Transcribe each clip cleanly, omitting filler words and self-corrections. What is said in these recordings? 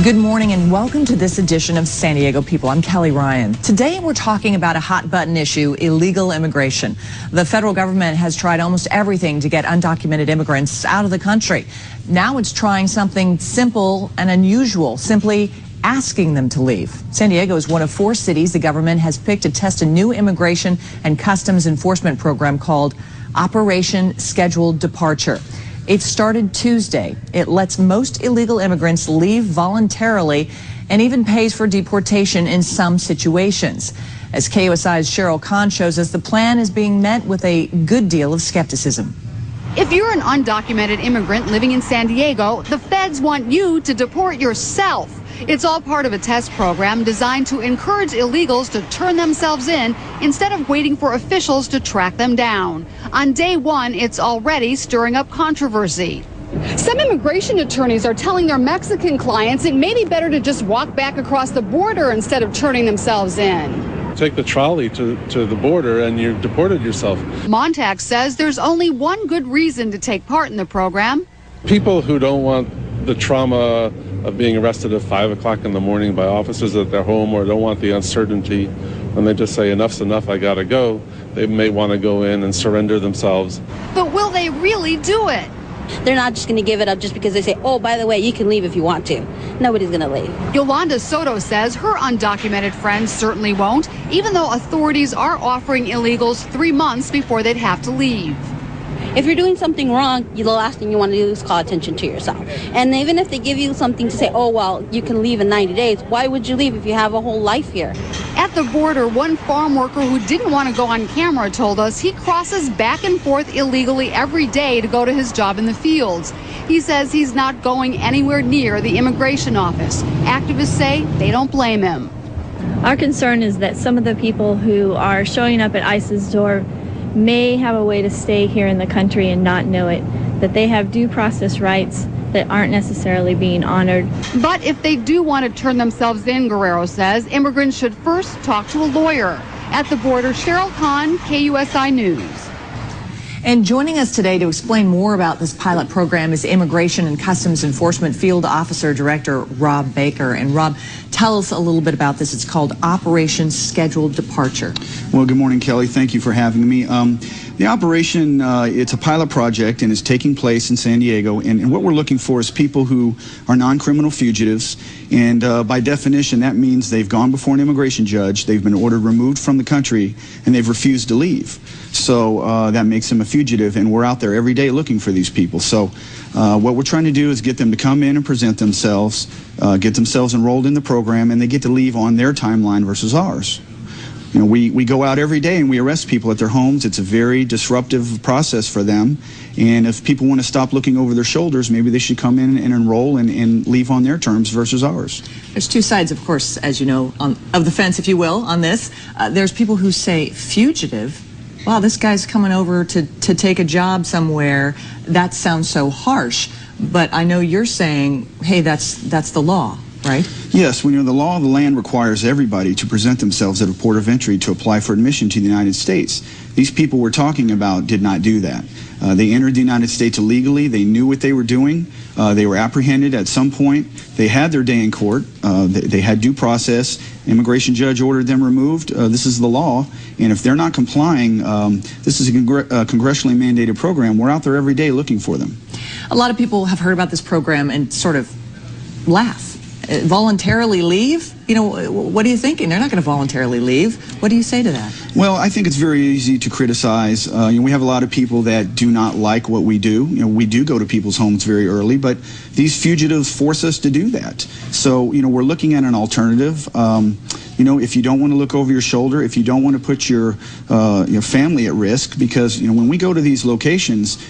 Good morning and welcome to this edition of San Diego People. I'm Kelly Ryan. Today we're talking about a hot button issue, illegal immigration. The federal government has tried almost everything to get undocumented immigrants out of the country. Now it's trying something simple and unusual, simply asking them to leave. San Diego is one of 4 cities the government has picked to test a new immigration and customs enforcement program called Operation Scheduled Departure. It started Tuesday. It lets most illegal immigrants leave voluntarily and even pays for deportation in some situations. As KUSI's Cheryl Kahn shows us, the plan is being met with a good deal of skepticism. If you're an undocumented immigrant living in San Diego, the feds want you to deport yourself. It's all part of a test program designed to encourage illegals to turn themselves in instead of waiting for officials to track them down. On day 1, it's already stirring up controversy. Some immigration attorneys are telling their Mexican clients it may be better to just walk back across the border instead of turning themselves in. Take the trolley to the border and you've deported yourself. Montag says there's only one good reason to take part in the program. People who don't want the trauma of being arrested at 5 o'clock in the morning by officers at their home, or don't want the uncertainty when they just say enough's enough, I gotta go, they may want to go in and surrender themselves. But will they really do it? They're not just going to give it up just because they say, oh, by the way, you can leave if you want to. Nobody's going to leave. Yolanda Soto says her undocumented friends certainly won't, even though authorities are offering illegals 3 months before they'd have to leave. If you're doing something wrong, the last thing you want to do is call attention to yourself. And even if they give you something to say, oh, well, you can leave in 90 days, why would you leave if you have a whole life here? At the border, one farm worker who didn't want to go on camera told us he crosses back and forth illegally every day to go to his job in the fields. He says he's not going anywhere near the immigration office. Activists say they don't blame him. Our concern is that some of the people who are showing up at ICE's door may have a way to stay here in the country and not know it, that they have due process rights that aren't necessarily being honored. But if they do want to turn themselves in, Guerrero says, immigrants should first talk to a lawyer. At the border, Cheryl Kahn, KUSI News. And joining us today to explain more about this pilot program is Immigration and Customs Enforcement Field Officer Director Rob Baker. And Rob, tell us a little bit about this. It's called Operation Scheduled Departure. Well, good morning, Kelly. Thank you for having me. The operation, it's a pilot project and it's taking place in San Diego. And what we're looking for is people who are non-criminal fugitives. And by definition, that means they've gone before an immigration judge, they've been ordered removed from the country, and they've refused to leave. So that makes them a fugitive, and we're out there every day looking for these people. So what we're trying to do is get them to come in and present themselves, get themselves enrolled in the program, and they get to leave on their timeline versus ours. You know, we go out every day and we arrest people at their homes. It's a very disruptive process for them. And if people want to stop looking over their shoulders, maybe they should come in and enroll and leave on their terms versus ours. There's 2 sides, of course, as you know, of the fence, if you will, on this. There's people who say, fugitive? Wow, this guy's coming over to take a job somewhere. That sounds so harsh. But I know you're saying, hey, that's the law, right? Yes, when the law of the land requires everybody to present themselves at a port of entry to apply for admission to the United States. These people we're talking about did not do that. They entered the United States illegally. They knew what they were doing. They were apprehended at some point. They had their day in court. They had due process. Immigration judge ordered them removed. This is the law. And if they're not complying, this is a congressionally mandated program. We're out there every day looking for them. A lot of people have heard about this program and sort of laugh. Voluntarily leave? You know, what are you thinking? They're not going to voluntarily leave. What do you say to that? Well, I think it's very easy to criticize. We have a lot of people that do not like what we do. We do go to people's homes very early, but these fugitives force us to do that. So, we're looking at an alternative. If you don't want to look over your shoulder, if you don't want to put your family at risk, because, when we go to these locations,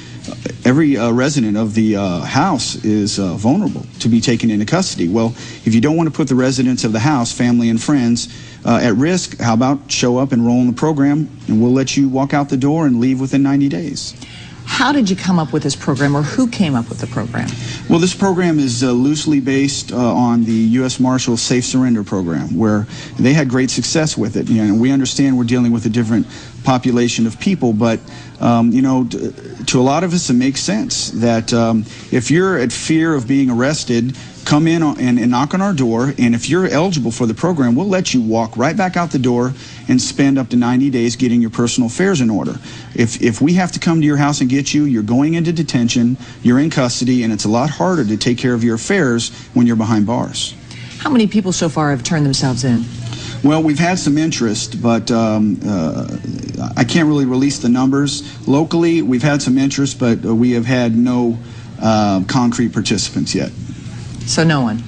every resident of the house is vulnerable to be taken into custody. Well, if you don't want to put the residents of the house, family and friends, at risk, how about show up, enroll in the program, and we'll let you walk out the door and leave within 90 days. How did you come up with this program, or who came up with the program? Well, this program is loosely based on the U.S. Marshals Safe Surrender program, where they had great success with it. We understand we're dealing with a different population of people, but to a lot of us it makes sense that if you're at fear of being arrested, come in and knock on our door, and if you're eligible for the program, we'll let you walk right back out the door and spend up to 90 days getting your personal affairs in order. If we have to come to your house and get you, you're going into detention, you're in custody, and it's a lot harder to take care of your affairs when you're behind bars. How many people so far have turned themselves in? Well, we've had some interest, but I can't really release the numbers. Locally, we've had some interest, but we have had no concrete participants yet. So no one.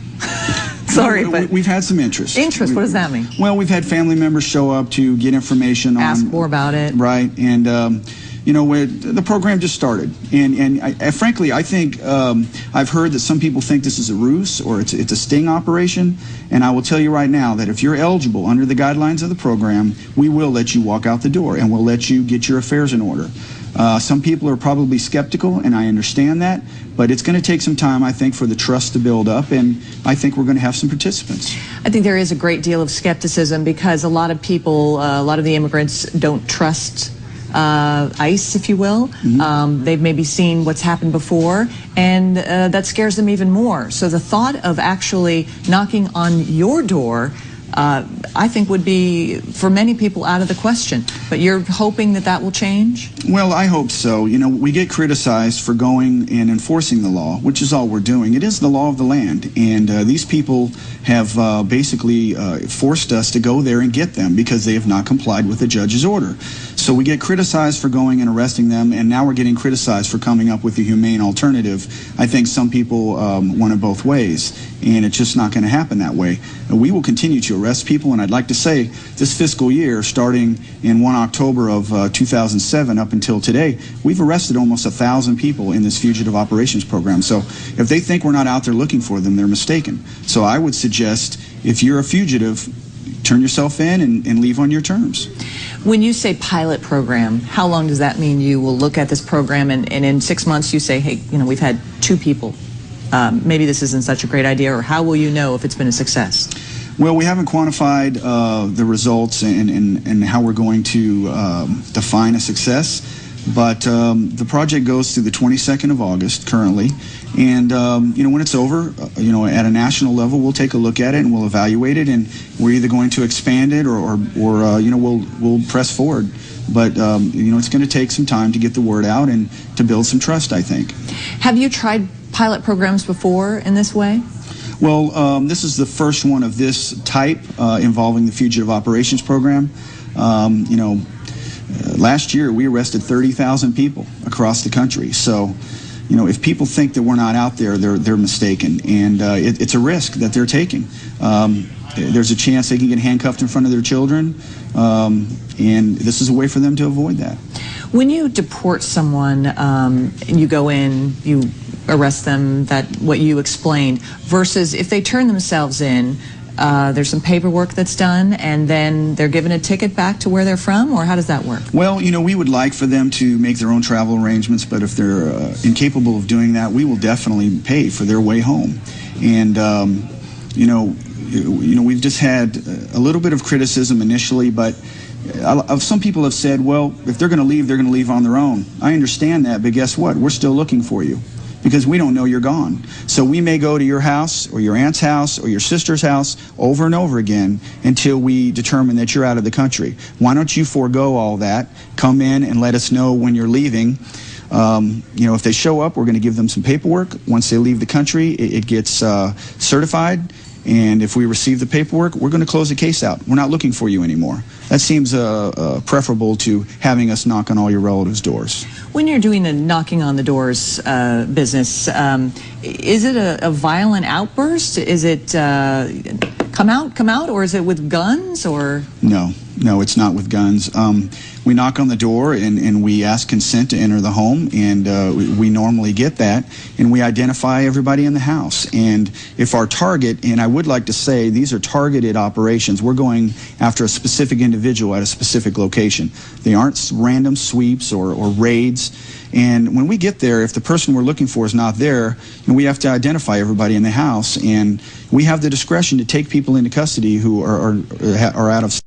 Sorry, but we've had some interest. Interest, what does that mean? Well, we've had family members show up to get information on... Ask more about it. Right, and you know, the program just started, and frankly, I think I've heard that some people think this is a ruse or it's a sting operation, and I will tell you right now that if you're eligible under the guidelines of the program, we will let you walk out the door, and we'll let you get your affairs in order. Some people are probably skeptical, and I understand that, but it's going to take some time, I think, for the trust to build up, and I think we're going to have some participants. I think there is a great deal of skepticism because a lot of people, a lot of the immigrants don't trust ICE, if you will. Mm-hmm. They've maybe seen what's happened before, and that scares them even more. So the thought of actually knocking on your door, I think would be, for many people, out of the question. But you're hoping that that will change? Well, I hope so. You know, we get criticized for going and enforcing the law, which is all we're doing. It is the law of the land, and these people have basically forced us to go there and get them because they have not complied with the judge's order. So we get criticized for going and arresting them, and now we're getting criticized for coming up with a humane alternative. I think some people want it both ways, and it's just not going to happen that way. We will continue to arrest people, and I'd like to say this fiscal year, starting in 1 October of 2007 up until today, we've arrested almost 1,000 people in this fugitive operations program. So if they think we're not out there looking for them, they're mistaken. So I would suggest, if you're a fugitive, turn yourself in and leave on your terms. When you say pilot program, how long does that mean you will look at this program and in 6 months you say, hey, you know, we've had 2 people. Maybe this isn't such a great idea, or how will you know if it's been a success? Well, we haven't quantified the results and how we're going to define a success, but the project goes through the 22nd of August currently, and you know, when it's over, you know, at a national level, we'll take a look at it and we'll evaluate it, and we're either going to expand it or you know, we'll press forward. But you know, it's going to take some time to get the word out and to build some trust, I think. Have you tried pilot programs before in this way? Well, this is the first one of this type involving the Fugitive Operations Program. You know, last year we arrested 30,000 people across the country. So, you know, if people think that we're not out there, they're mistaken, and it's a risk that they're taking. There's a chance they can get handcuffed in front of their children, and this is a way for them to avoid that. When you deport someone and you go in, you arrest them, what you explained, versus if they turn themselves in, there's some paperwork that's done, and then they're given a ticket back to where they're from, or how does that work? Well, you know, we would like for them to make their own travel arrangements, but if they're incapable of doing that, we will definitely pay for their way home. And you know, we've just had a little bit of criticism initially, but some people have said, well, if they're going to leave on their own. I understand that, but guess what? We're still looking for you, because we don't know you're gone. So we may go to your house or your aunt's house or your sister's house over and over again until we determine that you're out of the country. Why don't you forego all that, come in and let us know when you're leaving. You know, if they show up, we're going to give them some paperwork. Once they leave the country, it gets certified. And if we receive the paperwork, we're going to close the case out. We're not looking for you anymore. That seems preferable to having us knock on all your relatives' doors. When you're doing the knocking on the doors business, is it a violent outburst? Is it come out, or is it with guns, or? No, it's not with guns. We knock on the door and we ask consent to enter the home, and we normally get that, and we identify everybody in the house. And if our target, and I would like to say these are targeted operations, we're going after a specific individual at a specific location. They aren't random sweeps or raids. And when we get there, if the person we're looking for is not there, we have to identify everybody in the house, and we have the discretion to take people into custody who are out of